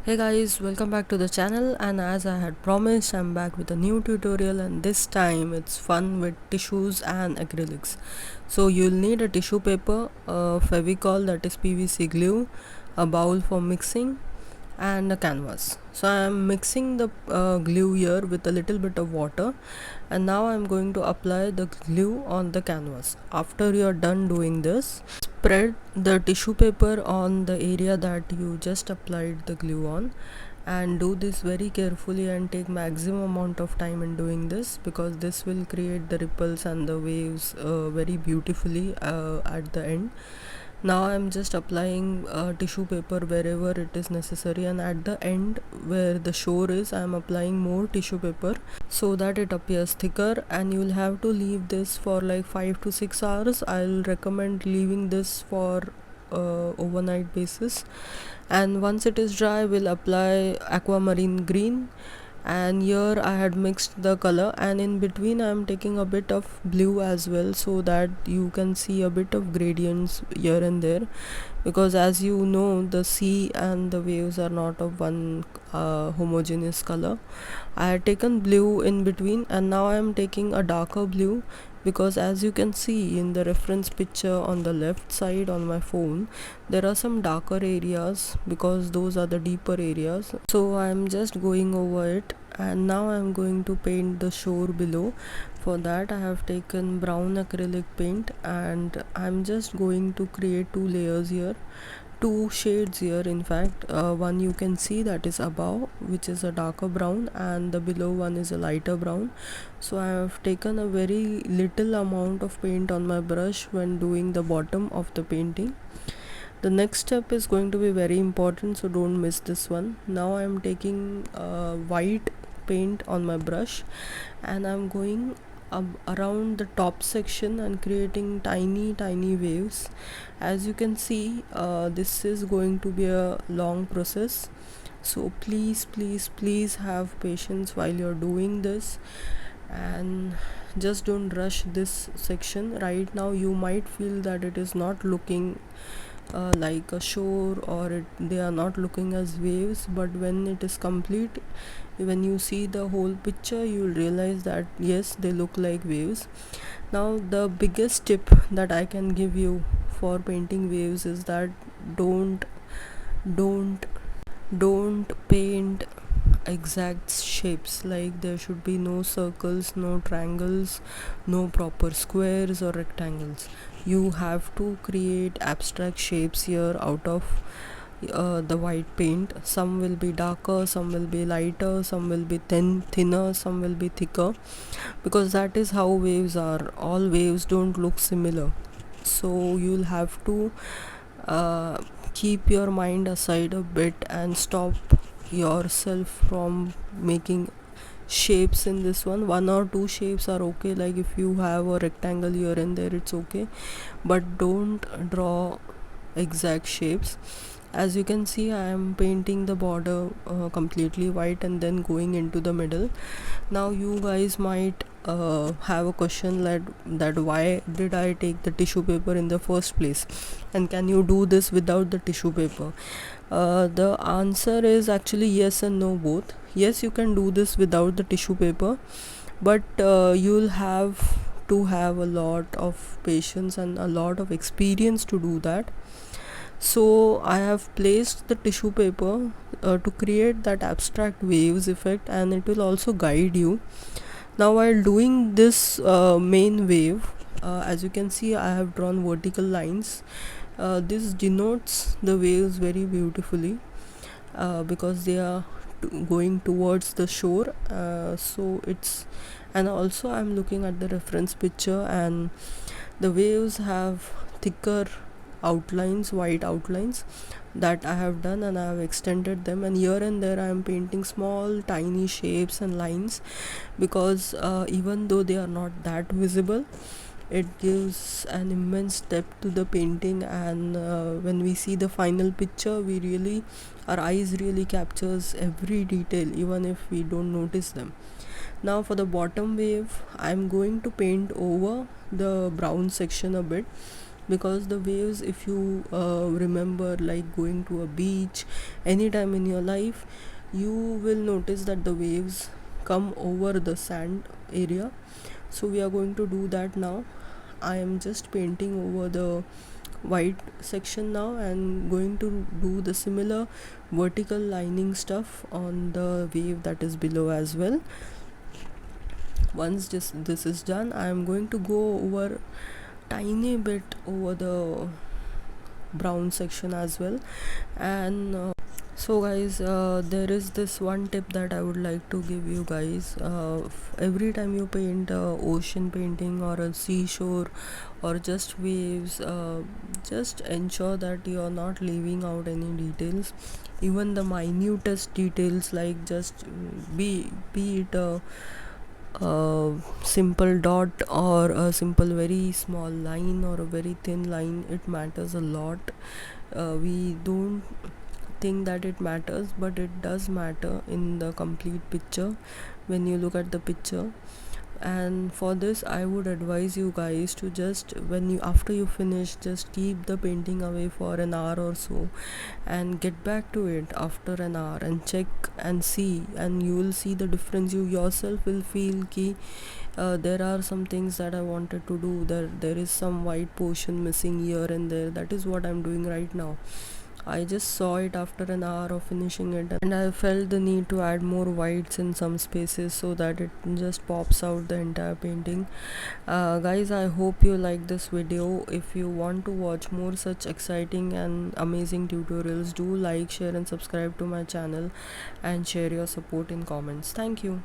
Hey guys, welcome back to the channel, and as I had promised, I'm back with a new tutorial, and this time it's fun with tissues and acrylics. So you'll need a tissue paper, a Fevicol, that is PVC glue, a bowl for mixing, and a canvas. So I'm mixing the glue here with a little bit of water, and now I'm going to apply the glue on the canvas. After you're done doing this, spread the tissue paper on the area that you just applied the glue on, and do this very carefully and take maximum amount of time in doing this, because this will create the ripples and the waves very beautifully at the end. Now I'm just applying tissue paper wherever it is necessary, and at the end where the shore is, I'm applying more tissue paper so that it appears thicker, and you'll have to leave this for like 5 to 6 hours. I'll recommend leaving this for overnight basis, and once it is dry, we'll apply aquamarine green. And here I had mixed the color, and in between I am taking a bit of blue as well, so that you can see a bit of gradients here and there, because as you know, the sea and the waves are not of one homogeneous color. I had taken blue in between, and now I am taking a darker blue, because as you can see in the reference picture on the left side on my phone, there are some darker areas because those are the deeper areas. So I'm just going over it, and now I'm going to paint the shore below. For that I have taken brown acrylic paint, and I'm just going to create two layers here, two shades here. In fact, one you can see that is above, which is a darker brown, and the below one is a lighter brown. So I have taken a very little amount of paint on my brush when doing the bottom of the painting. The next step is going to be very important, so don't miss this one. Now I am taking white paint on my brush, and I'm going around the top section and creating tiny waves. As you can see, this is going to be a long process, so please have patience while you're doing this, and just don't rush this section. Right now you might feel that it is not looking like a shore, or they are not looking as waves, but when it is complete, when you see the whole picture, you will realize that yes, they look like waves. Now the biggest tip that I can give you for painting waves is that don't don't don't paint exact shapes. Like, there should be no circles, no triangles, no proper squares or rectangles. You have to create abstract shapes here out of the white paint. Some will be darker, some will be lighter, some will be thinner, some will be thicker, because that is how waves are. All waves don't look similar, so you'll have to uh, keep your mind aside a bit and stop yourself from making shapes in this one. One or two shapes are okay, like if you have a rectangle here and there, it's okay, but don't draw exact shapes. As you can see, I am painting the border completely white and then going into the middle. Now you guys might have a question that why did I take the tissue paper in the first place, and can you do this without the tissue paper? The answer is actually yes and no both. Yes, you can do this without the tissue paper, but you'll have to have a lot of patience and a lot of experience to do that. So I have placed the tissue paper to create that abstract waves effect, and it will also guide you. Now while doing this main wave, as you can see, I have drawn vertical lines. This denotes the waves very beautifully, because they are going towards the shore. So it's, and also I'm looking at the reference picture, and the waves have thicker outlines, white outlines, that I have done, and I have extended them, and here and there I am painting small tiny shapes and lines, because even though they are not that visible, it gives an immense depth to the painting. And when we see the final picture, we really, our eyes really captures every detail, even if we don't notice them. Now for the bottom wave, I'm going to paint over the brown section a bit, because the waves, if you remember, like going to a beach anytime in your life, you will notice that the waves come over the sand area. So we are going to do that now. I am just painting over the white section now and going to do the similar vertical lining stuff on the wave that is below as well. Once this is done, I am going to go over tiny bit over the brown section as well. And so guys, there is this one tip that I would like to give you guys. Every time you paint a ocean painting or a seashore or just waves, just ensure that you are not leaving out any details, even the minutest details, like just be it a simple dot or a simple very small line or a very thin line. It matters a lot. We don't think that it matters, but it does matter in the complete picture when you look at the picture. And for this, I would advise you guys to just, when you after you finish, just keep the painting away for an hour or so and get back to it after an hour and check and see, and you will see the difference. You yourself will feel ki there are some things that I wanted to do, there is some white portion missing here and there. That is what I'm doing right now. I just saw it after an hour of finishing it, and I felt the need to add more whites in some spaces so that it just pops out the entire painting. Guys, I hope you like this video. If you want to watch more such exciting and amazing tutorials, do like, share and subscribe to my channel, and share your support in comments. Thank you.